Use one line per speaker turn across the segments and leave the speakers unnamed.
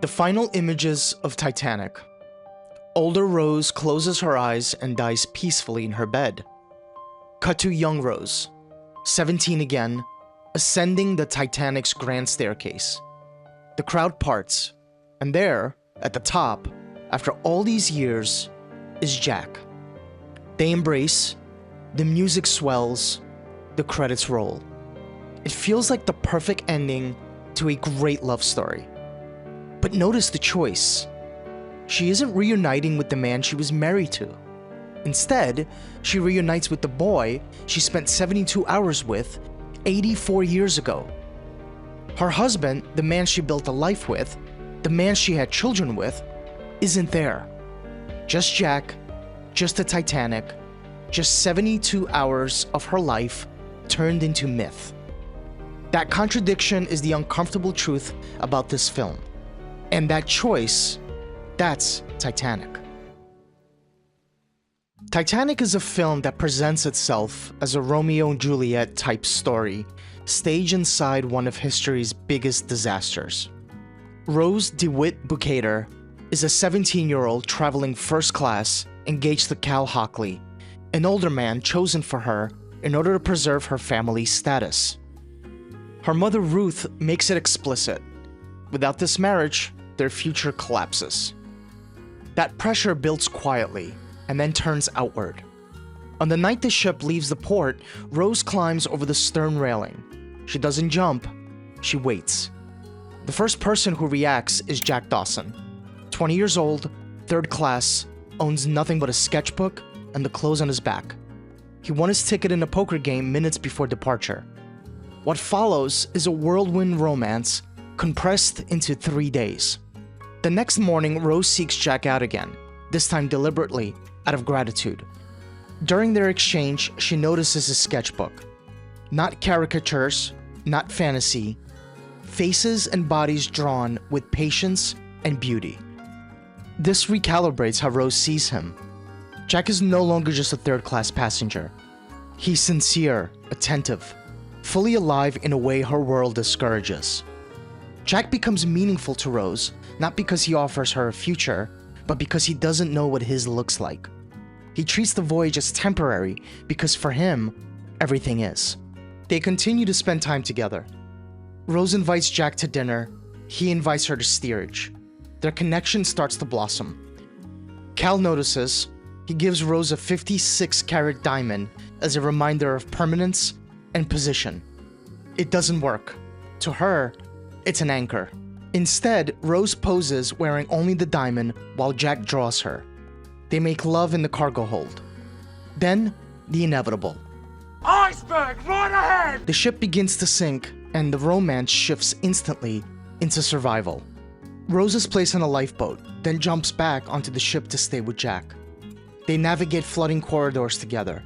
The final images of Titanic. Older Rose closes her eyes and dies peacefully in her bed. Cut to young Rose, 17 again, ascending the Titanic's grand staircase. The crowd parts, and there, at the top, after all these years, is Jack. They embrace, the music swells, the credits roll. It feels like the perfect ending to a great love story. But notice the choice. She isn't reuniting with the man she was married to. Instead, she reunites with the boy she spent 72 hours with 84 years ago. Her husband, the man she built a life with, the man she had children with, isn't there. Just Jack, just the Titanic, just 72 hours of her life turned into myth. That contradiction is the uncomfortable truth about this film. And that choice, that's Titanic. Titanic is a film that presents itself as a Romeo and Juliet type story, staged inside one of history's biggest disasters. Rose DeWitt Bukater is a 17-year-old traveling first class engaged to Cal Hockley, an older man chosen for her in order to preserve her family's status. Her mother Ruth makes it explicit. Without this marriage, their future collapses. That pressure builds quietly and then turns outward. On the night the ship leaves the port, Rose climbs over the stern railing. She doesn't jump, she waits. The first person who reacts is Jack Dawson. 20 years old, third class, owns nothing but a sketchbook and the clothes on his back. He won his ticket in a poker game minutes before departure. What follows is a whirlwind romance compressed into 3 days. The next morning, Rose seeks Jack out again, this time deliberately, out of gratitude. During their exchange, she notices his sketchbook. Not caricatures, not fantasy, faces and bodies drawn with patience and beauty. This recalibrates how Rose sees him. Jack is no longer just a third-class passenger. He's sincere, attentive, fully alive in a way her world discourages. Jack becomes meaningful to Rose, not because he offers her a future, but because he doesn't know what his looks like. He treats the voyage as temporary because for him, everything is. They continue to spend time together. Rose invites Jack to dinner, he invites her to steerage. Their connection starts to blossom. Cal notices, he gives Rose a 56-carat diamond as a reminder of permanence and position. It doesn't work. To her, it's an anchor. Instead, Rose poses wearing only the diamond while Jack draws her. They make love in the cargo hold. Then, the inevitable.
Iceberg, right ahead!
The ship begins to sink, and the romance shifts instantly into survival. Rose is placed on a lifeboat, then jumps back onto the ship to stay with Jack. They navigate flooding corridors together.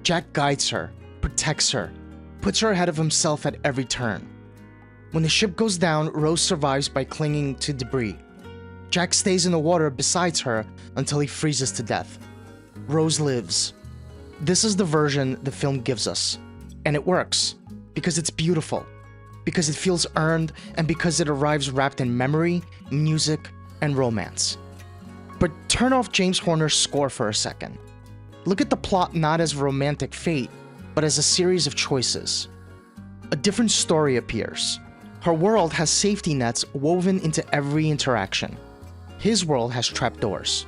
Jack guides her, protects her, puts her ahead of himself at every turn. When the ship goes down, Rose survives by clinging to debris. Jack stays in the water beside her until he freezes to death. Rose lives. This is the version the film gives us. And it works, because it's beautiful, because it feels earned, and because it arrives wrapped in memory, music, and romance. But turn off James Horner's score for a second. Look at the plot not as romantic fate, but as a series of choices. A different story appears. Her world has safety nets woven into every interaction. His world has trapdoors.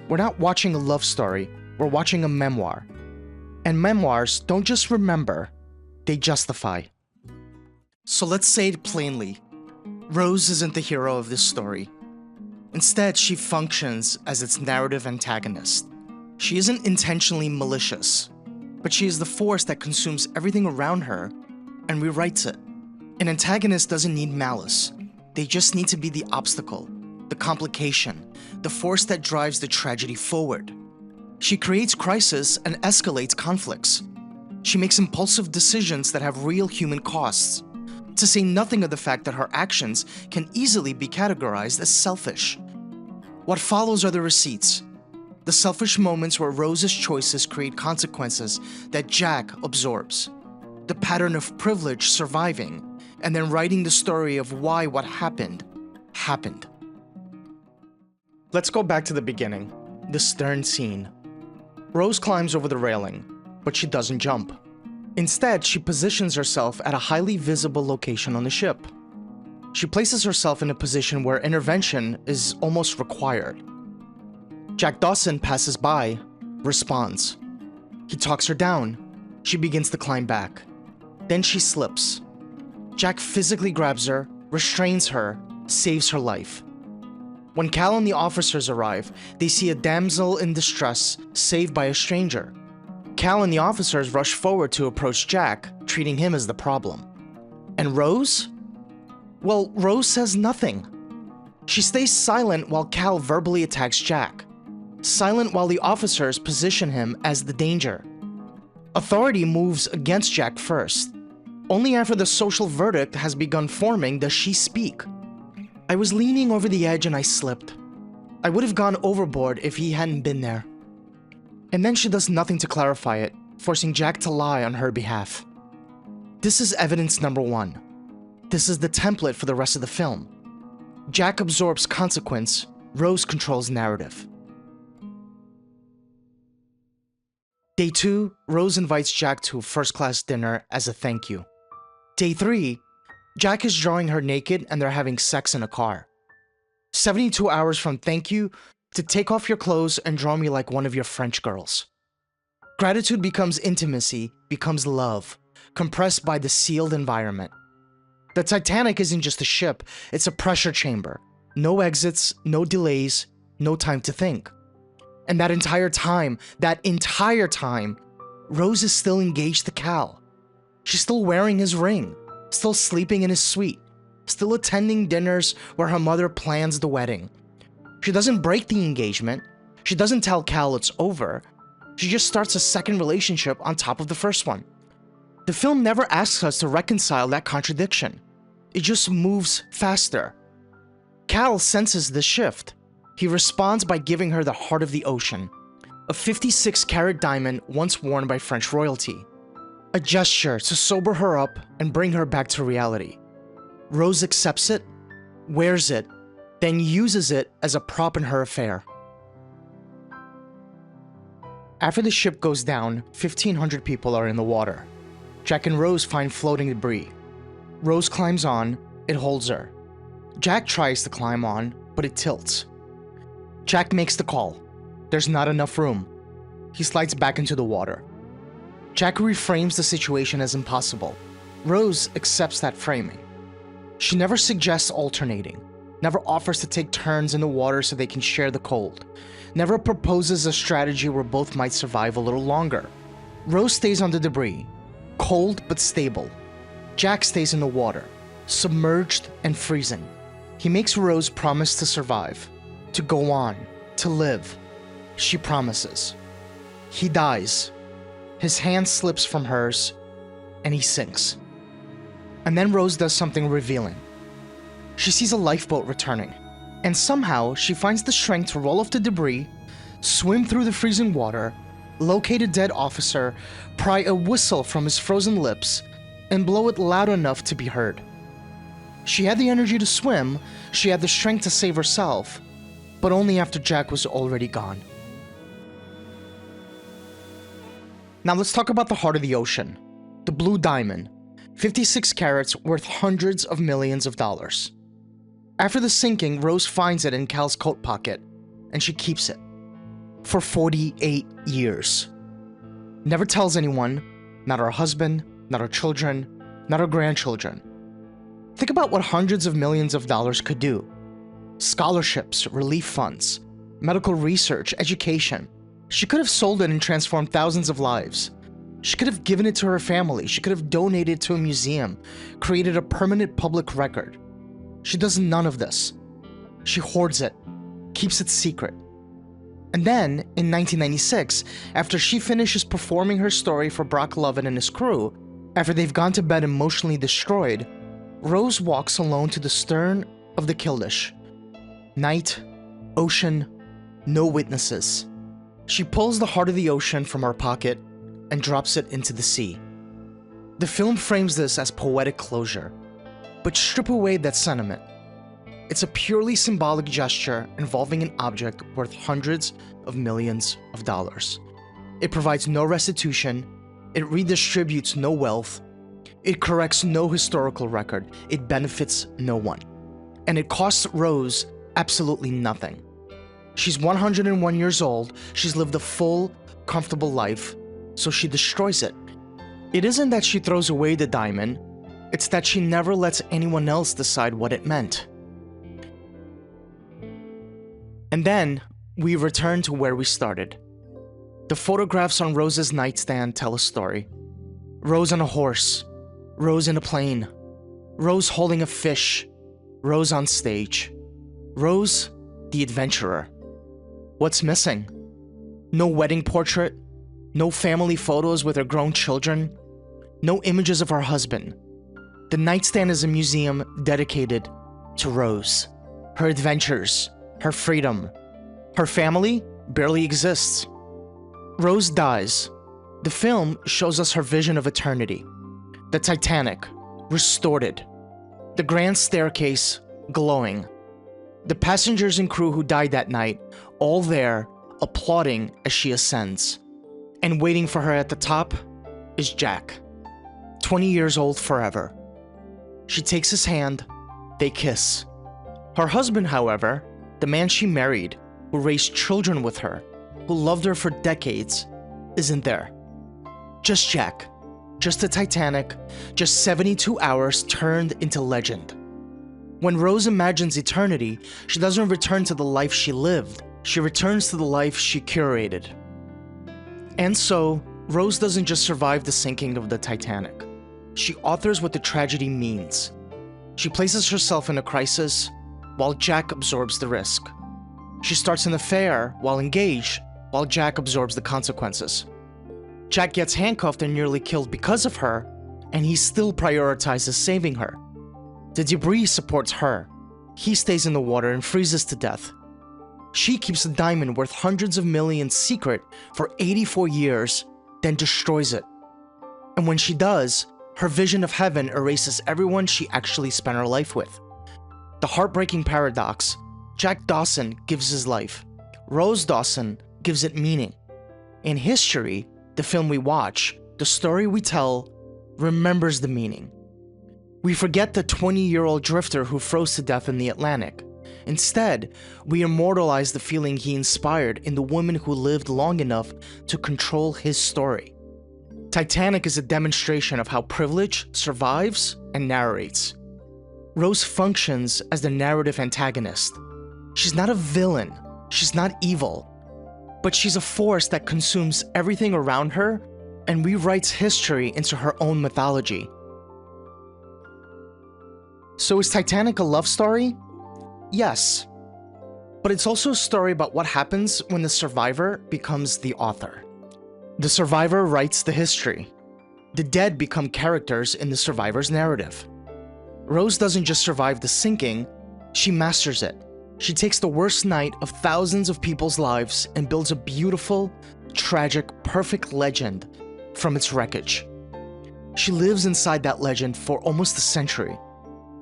We're not watching a love story, we're watching a memoir. And memoirs don't just remember, they justify. So let's say it plainly. Rose isn't the hero of this story. Instead, she functions as its narrative antagonist. She isn't intentionally malicious, but she is the force that consumes everything around her and rewrites it. An antagonist doesn't need malice. They just need to be the obstacle, the complication, the force that drives the tragedy forward. She creates crisis and escalates conflicts. She makes impulsive decisions that have real human costs, to say nothing of the fact that her actions can easily be categorized as selfish. What follows are the receipts. The selfish moments where Rose's choices create consequences that Jack absorbs. The pattern of privilege surviving, and then writing the story of why what happened happened. Let's go back to the beginning, the stern scene. Rose climbs over the railing, but she doesn't jump. Instead, she positions herself at a highly visible location on the ship. She places herself in a position where intervention is almost required. Jack Dawson passes by, responds. He talks her down. She begins to climb back. Then she slips. Jack physically grabs her, restrains her, saves her life. When Cal and the officers arrive, they see a damsel in distress saved by a stranger. Cal and the officers rush forward to approach Jack, treating him as the problem. And Rose? Well, Rose says nothing. She stays silent while Cal verbally attacks Jack. Silent while the officers position him as the danger. Authority moves against Jack first. Only after the social verdict has begun forming does she speak. I was leaning over the edge and I slipped. I would have gone overboard if he hadn't been there. And then she does nothing to clarify it, forcing Jack to lie on her behalf. This is evidence number one. This is the template for the rest of the film. Jack absorbs consequence, Rose controls narrative. Day 2, Rose invites Jack to a first-class dinner as a thank you. Day 3, Jack is drawing her naked and they're having sex in a car. 72 hours from thank you to take off your clothes and draw me like one of your French girls. Gratitude becomes intimacy, becomes love, compressed by the sealed environment. The Titanic isn't just a ship, it's a pressure chamber. No exits, no delays, no time to think. And that entire time, Rose is still engaged to Cal. She's still wearing his ring, still sleeping in his suite, still attending dinners where her mother plans the wedding. She doesn't break the engagement. She doesn't tell Cal it's over. She just starts a second relationship on top of the first one. The film never asks us to reconcile that contradiction. It just moves faster. Cal senses this shift. He responds by giving her the heart of the ocean, a 56-carat diamond once worn by French royalty. A gesture to sober her up and bring her back to reality. Rose accepts it, wears it, then uses it as a prop in her affair. After the ship goes down, 1,500 people are in the water. Jack and Rose find floating debris. Rose climbs on, it holds her. Jack tries to climb on, but it tilts. Jack makes the call. There's not enough room. He slides back into the water. Jack reframes the situation as impossible. Rose accepts that framing. She never suggests alternating, never offers to take turns in the water so they can share the cold, never proposes a strategy where both might survive a little longer. Rose stays on the debris, cold but stable. Jack stays in the water, submerged and freezing. He makes Rose promise to survive, to go on, to live. She promises. He dies. His hand slips from hers, and he sinks. And then Rose does something revealing. She sees a lifeboat returning, and somehow she finds the strength to roll off the debris, swim through the freezing water, locate a dead officer, pry a whistle from his frozen lips, and blow it loud enough to be heard. She had the energy to swim, she had the strength to save herself, but only after Jack was already gone. Now let's talk about the heart of the ocean, the blue diamond, 56 carats worth hundreds of millions of dollars. After the sinking, Rose finds it in Cal's coat pocket, and she keeps it. For 48 years. Never tells anyone, not her husband, not her children, not her grandchildren. Think about what hundreds of millions of dollars could do. Scholarships, relief funds, medical research, education. She could have sold it and transformed thousands of lives. She could have given it to her family. She could have donated to a museum, created a permanent public record. She does none of this. She hoards it, keeps it secret. And then, in 1996, after she finishes performing her story for Brock Lovett and his crew, after they've gone to bed emotionally destroyed, Rose walks alone to the stern of the Kildish. Night, ocean, no witnesses. She pulls the heart of the ocean from her pocket and drops it into the sea. The film frames this as poetic closure, but strip away that sentiment. It's a purely symbolic gesture involving an object worth hundreds of millions of dollars. It provides no restitution, it redistributes no wealth, it corrects no historical record, it benefits no one. And it costs Rose absolutely nothing. She's 101 years old, she's lived a full, comfortable life, so she destroys it. It isn't that she throws away the diamond, it's that she never lets anyone else decide what it meant. And then, we return to where we started. The photographs on Rose's nightstand tell a story. Rose on a horse, Rose in a plane, Rose holding a fish, Rose on stage, Rose the adventurer. What's missing? No wedding portrait, no family photos with her grown children, no images of her husband. The nightstand is a museum dedicated to Rose, her adventures, her freedom. Her family barely exists. Rose dies. The film shows us her vision of eternity. The Titanic, restored. The grand staircase, glowing. The passengers and crew who died that night, all there, applauding as she ascends. And waiting for her at the top is Jack, 20 years old forever. She takes his hand, they kiss. Her husband, however, the man she married, who raised children with her, who loved her for decades, isn't there. Just Jack, just the Titanic, just 72 hours turned into legend. When Rose imagines eternity, she doesn't return to the life she lived, she returns to the life she curated. And so, Rose doesn't just survive the sinking of the Titanic. She authors what the tragedy means. She places herself in a crisis, while Jack absorbs the risk. She starts an affair while engaged, while Jack absorbs the consequences. Jack gets handcuffed and nearly killed because of her, and he still prioritizes saving her. The debris supports her. He stays in the water and freezes to death. She keeps the diamond worth hundreds of millions secret for 84 years, then destroys it. And when she does, her vision of heaven erases everyone she actually spent her life with. The heartbreaking paradox: Jack Dawson gives his life. Rose Dawson gives it meaning. In history, the film we watch, the story we tell, remembers the meaning. We forget the 20-year-old drifter who froze to death in the Atlantic. Instead, we immortalize the feeling he inspired in the woman who lived long enough to control his story. Titanic is a demonstration of how privilege survives and narrates. Rose functions as the narrative antagonist. She's not a villain, she's not evil, but she's a force that consumes everything around her and rewrites history into her own mythology. So is Titanic a love story? Yes. But it's also a story about what happens when the survivor becomes the author. The survivor writes the history. The dead become characters in the survivor's narrative. Rose doesn't just survive the sinking, she masters it. She takes the worst night of thousands of people's lives and builds a beautiful, tragic, perfect legend from its wreckage. She lives inside that legend for almost a century.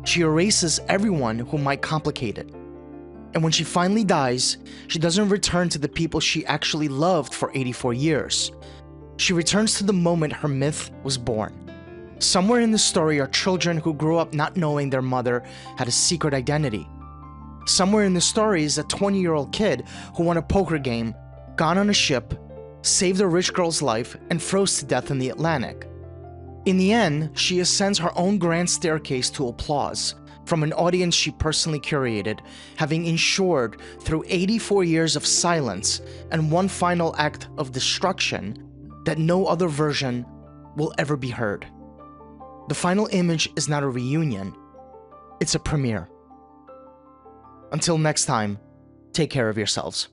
She erases everyone who might complicate it. And when she finally dies, she doesn't return to the people she actually loved for 84 years. She returns to the moment her myth was born. Somewhere in the story are children who grew up not knowing their mother had a secret identity. Somewhere in the story is a 20-year-old kid who won a poker game, got on a ship, saved a rich girl's life, and froze to death in the Atlantic. In the end, she ascends her own grand staircase to applause from an audience she personally curated, having ensured through 84 years of silence and one final act of destruction that no other version will ever be heard. The final image is not a reunion, it's a premiere. Until next time, take care of yourselves.